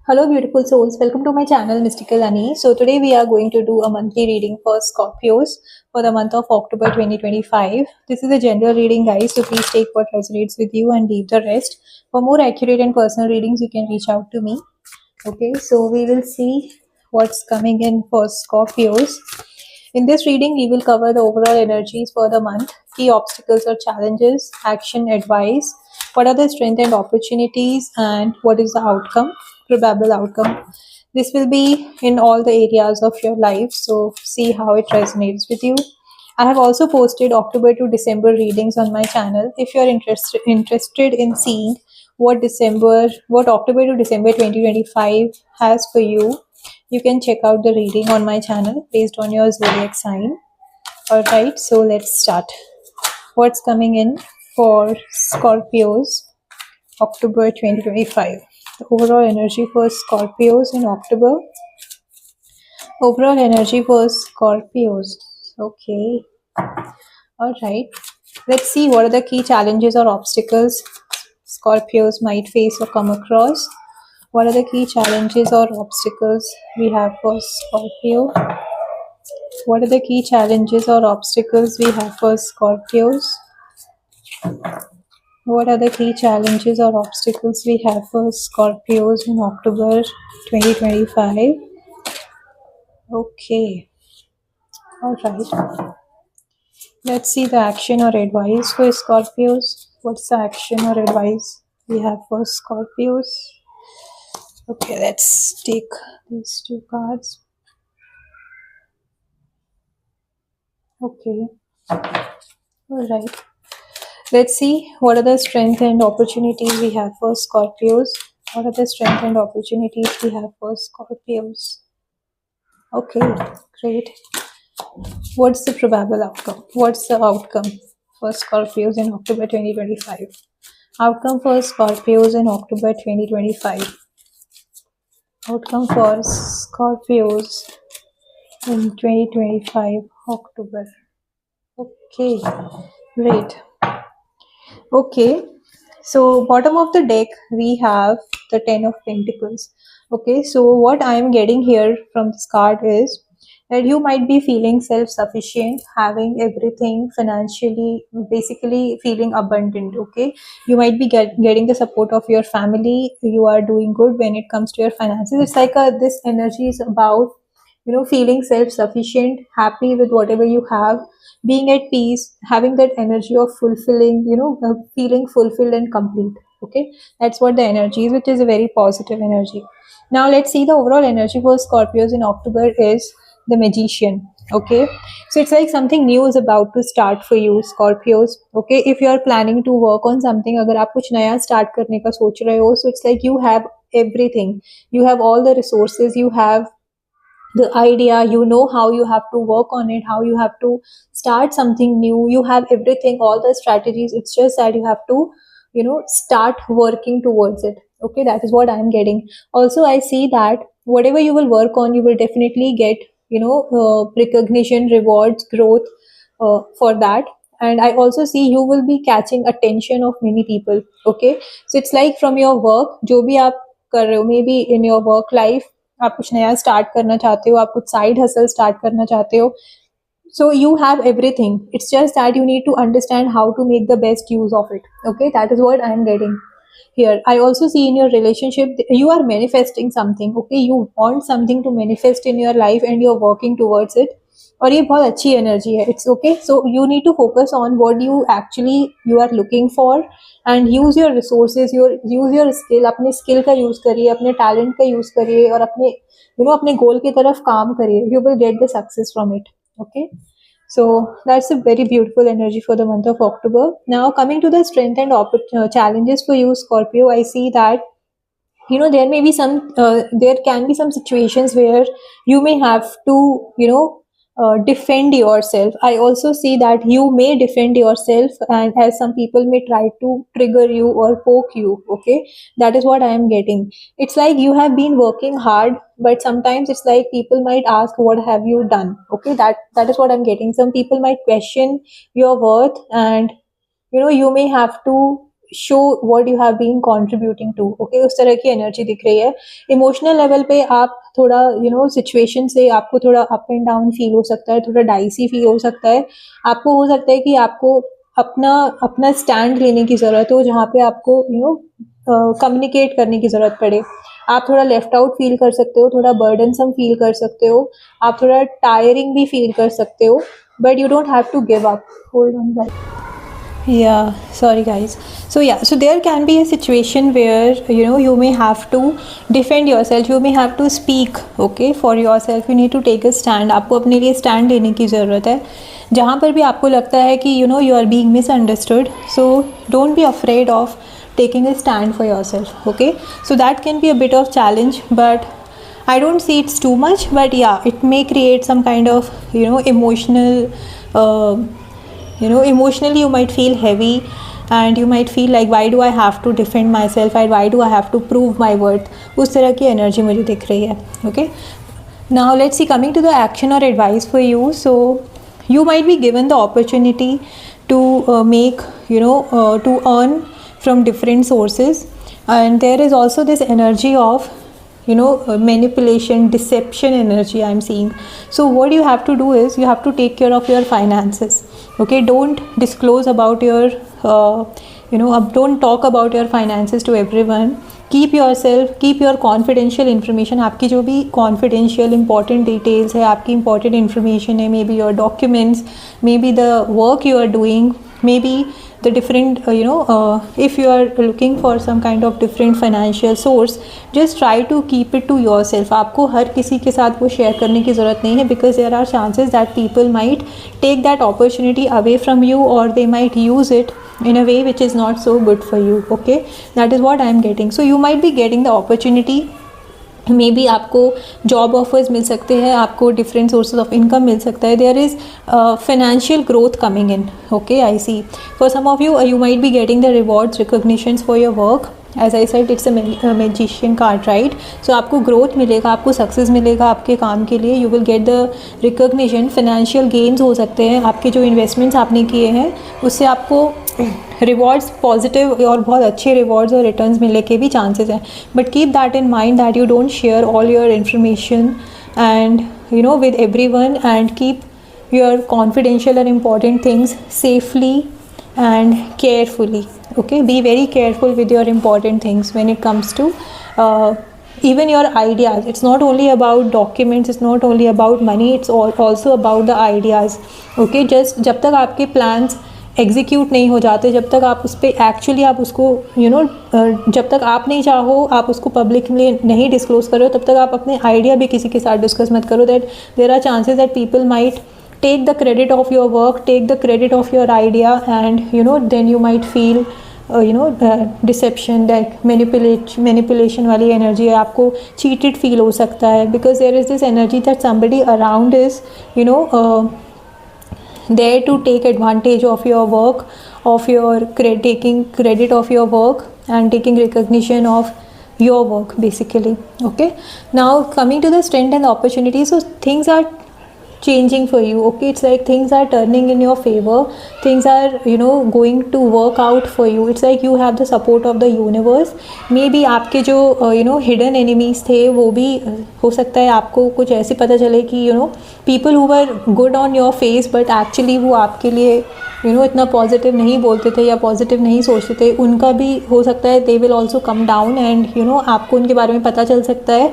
Hello, beautiful souls. Welcome to my channel, Mystical Annie. So, today we are going to do a monthly reading for Scorpios for the month of October 2025. This is a general reading, guys. So, please take what resonates with you and leave the rest. For more accurate and personal readings, you can reach out to me. Okay, so we will see what's coming in for Scorpios. In this reading, we will cover the overall energies for the month, key obstacles or challenges, action advice, what are the strengths and opportunities, and what is the outcome, probable outcome. This will be in all the areas of your life, so see how it resonates with you. I have also posted October to December readings on my channel. If you are interested in seeing what October to December 2025 has for you, you can check out the reading on my channel based on your zodiac sign. Alright, so let's start. What's coming in for Scorpios October 2025? The overall energy for Scorpios in October. Overall energy for Scorpios. Okay. Alright. Let's see what are the key challenges or obstacles Scorpios might face or come across. What are the key challenges or obstacles we have for Scorpio? What are the key challenges or obstacles we have for Scorpios? What are the key challenges or obstacles we have for Scorpios in October 2025? Okay. Alright. Let's see the action or advice for Scorpios. What's the action or advice we have for Scorpios? Okay, let's take these two cards. Okay. Alright. Let's see what are the strengths and opportunities we have for Scorpios. What are the strengths and opportunities we have for Scorpios? Okay, great. What's the probable outcome? What's the outcome for Scorpios in October 2025? Outcome for Scorpios in October 2025. Outcome for Scorpios in 2025 October. Okay, great. Okay, so bottom of the deck we have the 10 of Pentacles. Okay, so what I am getting here from this card is that you might be feeling self-sufficient, having everything financially, basically feeling abundant. Okay, you might be getting the support of your family. You are doing good when it comes to your finances. It's like this energy is about feeling self-sufficient, happy with whatever you have, being at peace, having that energy of fulfilling, feeling fulfilled and complete. Okay, that's what the energy is, which is a very positive energy. Now let's see the overall energy for Scorpios in October is the Magician. Okay, so it's like something new is about to start for you, Scorpios. Okay, if you are planning to work on something, अगर आप कुछ नया start करने का सोच रहे हो, so it's like you have everything, you have all the resources, you have the idea, you know how you have to work on it, how you have to start something new, you have everything, all the strategies. It's just that you have to start working towards it. Okay, that is what I'm getting. Also, I see that whatever you will work on, you will definitely get recognition, rewards, growth for that. And I also see you will be catching attention of many people. Okay, so it's like from your work, जो भी आप कर रहे हो, maybe in your work life आप कुछ नया start करना चाहते हो, आप कुछ साइड हसल स्टार्ट करना चाहते हो, so you have everything. It's just that you need to understand how to make the best use of it. Okay, that is what I am getting here. I also see in your relationship you are manifesting something. Okay, you want something to manifest in your life and you're working towards it. और ये बहुत अच्छी energy है. It's okay. So you need to focus on what you are looking for and use your resources, use your skill. अपने skill का use करिए, अपने talent का use करिए और अपने goal की तरफ काम करिए. You will get the success from it. Okay, so that's a very beautiful energy for the month of October. Now coming to the strength and challenges for you, Scorpio, I see that there may be there can be some situations where you may have to defend yourself. I also see that you may defend yourself, and as some people may try to trigger you or poke you. Okay, that is what I am getting. It's like you have been working hard, but sometimes it's like people might ask, what have you done? Okay, that is what I'm getting. Some people might question your worth, and you may have to show what you have been contributing to. Okay, उस तरह की energy दिख रही है. Emotional level पे आप थोड़ा situation से आपको थोड़ा अप एंड डाउन फील हो सकता है, थोड़ा डाइसी फील हो सकता है. आपको हो सकता है कि आपको अपना अपना स्टैंड लेने की ज़रूरत हो, जहाँ पे आपको कम्युनिकेट करने की ज़रूरत पड़े. आप थोड़ा लेफ्ट आउट फील कर सकते हो, थोड़ा बर्डनसम फील कर सकते हो, आप थोड़ा टायरिंग भी फील कर सकते हो, but you don't have to give up. Hold on, guys. Yeah, sorry guys. So yeah, so there can be a situation where you may have to defend yourself, you may have to speak, okay, for yourself. You need to take a stand. आपको अपने लिए stand लेने की ज़रूरत है. जहाँ पर भी आपको लगता है कि you are being misunderstood, so don't be afraid of taking a stand for yourself, okay. So that can be a bit of challenge, but I don't see it's too much, but yeah, it may create some kind of emotional emotionally you might feel heavy, and you might feel like why do I have to defend myself, and why do I have to prove my worth. उस तरह की energy मुझे दिख रही है. Okay, now let's see, coming to the action or advice for you. So you might be given the opportunity to make to earn from different sources, and there is also this energy of manipulation, deception energy I'm seeing. So what you have to do is you have to take care of your finances. Okay, don't disclose about your don't talk about your finances to everyone. Keep your confidential information. आपकी जो भी confidential important details है, आपकी important information है, maybe your documents, maybe the work you are doing, maybe the different if you are looking for some kind of different financial source, just try to keep it to yourself. आपको हर किसी के साथ वो share करने की ज़रूरत नहीं है, because there are chances that people might take that opportunity away from you, or they might use it in a way which is not so good for you. Okay, that is what I am getting. So you might be getting the opportunity, maybe आपको job offers मिल सकते हैं, आपको different sources of income मिल सकता है. There is financial growth coming in. Okay, I see. For some of you you might be getting the rewards, recognitions for your work. As I said, it's a magician card, right. So आपको growth मिलेगा, आपको success मिलेगा आपके काम के लिए. You will get the recognition. Financial gains हो सकते हैं, आपके जो इन्वेस्टमेंट्स आपने किए हैं उससे आपको रिवॉर्ड्स, पॉजिटिव और बहुत अच्छे रिवॉर्ड्स और रिटर्न्स मिलने के भी चांसेस हैं. But keep that in mind that you don't share all your information and with everyone, and keep your confidential and important things safely and carefully. Okay, be very careful with your important things when it comes to even your ideas. It's not only about documents, it's not only about money, it's also about the ideas. Okay, just जब तक आपके plans execute नहीं हो जाते, जब तक आप उस पर एक्चुअली आप उसको जब तक आप नहीं चाहो आप उसको पब्लिकली नहीं डिस्क्लोज करो, तब तक आप अपने आइडिया भी किसी के साथ डिस्कस मत करो. That there are chances that people might take the credit of your work, take the credit of your idea, and then you might feel deception, that manipulation वाली energy है, आपको cheated feel हो सकता है, because there is this energy that somebody around is there to take advantage of your work, of your taking credit of your work and taking recognition of your work basically. Okay, now coming to the strength and the opportunity. So things are changing for you. Okay, it's like things are turning in your favor, things are going to work out for you. It's like you have the support of the universe. Maybe आपके जो hidden enemies थे वो भी हो सकता है आपको कुछ ऐसे पता चले कि people who were good on your face but actually वो आपके लिए इतना पॉजिटिव नहीं बोलते थे या पॉजिटिव नहीं सोचते थे, उनका भी हो सकता है they will also come down, and आपको उनके बारे में पता चल सकता है.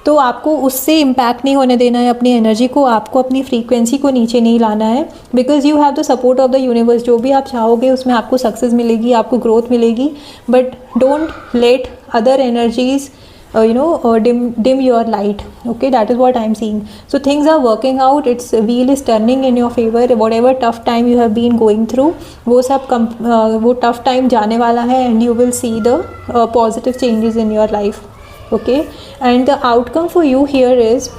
तो आपको उससे इम्पैक्ट नहीं होने देना है अपनी एनर्जी को, आपको अपनी फ्रीक्वेंसी को नीचे नहीं लाना है, because you have the support of the universe. जो भी आप चाहोगे उसमें आपको सक्सेस मिलेगी, आपको ग्रोथ मिलेगी, but don't let other energies dim your light. Okay, that is what I am seeing. So things are working out, its wheel is turning in your favor. Whatever tough time you have been going through, वो सब वो tough time जाने वाला है, and you will see the positive changes in your life. Okay, and the outcome for you here is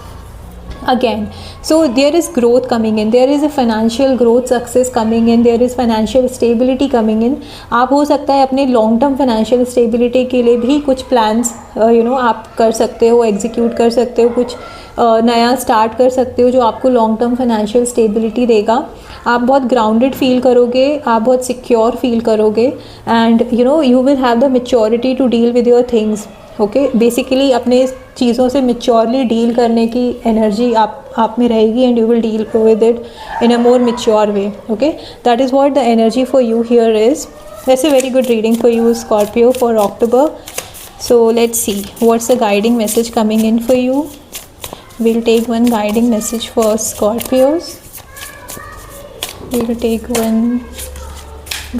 again. So there is growth coming in, there is a financial growth success coming in, there is financial stability coming in. आप हो सकता है अपने long term financial stability के लिए भी कुछ plans आप कर सकते हो, एग्जीक्यूट कर सकते हो, कुछ नया स्टार्ट कर सकते हो जो आपको लॉन्ग टर्म फाइनेंशियल स्टेबिलिटी देगा. आप बहुत ग्राउंडेड फील करोगे, आप बहुत सिक्योर फील करोगे, and you will have the maturity to deal with your things. Okay, basically अपने चीज़ों से मेच्योरली डील करने की एनर्जी आप में रहेगी, and you will deal with it in a more mature way. Okay, that is what the energy for you here is. That's a very good reading for you Scorpio for October. So let's see what's the guiding message coming in for you. We'll take one guiding message for Scorpios. We'll take one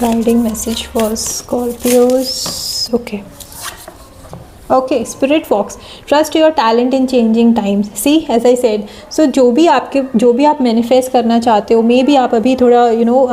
guiding message for Scorpios. Okay, Spirit Fox, trust your talent in changing times. See, as I said, so जो भी आप manifest करना चाहते हो, may be आप अभी थोड़ा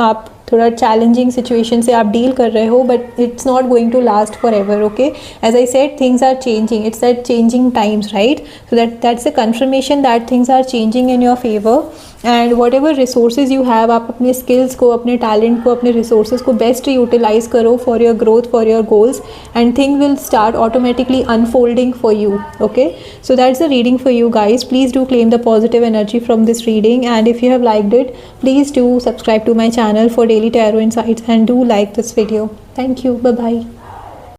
आप थोड़ा चैलेंजिंग सिचुएशन से आप डील कर रहे हो, but it's not going to last forever. Okay, as I said, things are changing, it's that changing times, right? So that's a confirmation that things are changing in your favour. And whatever resources you have, आप अपने skills को, अपने talent को, अपने resources को best utilise करो for your growth, for your goals, and thing will start automatically unfolding for you. Okay, so that's the reading for you guys. Please do claim the positive energy from this reading, and if you have liked it, please do subscribe to my channel for daily tarot insights, and do like this video. Thank you. Bye bye.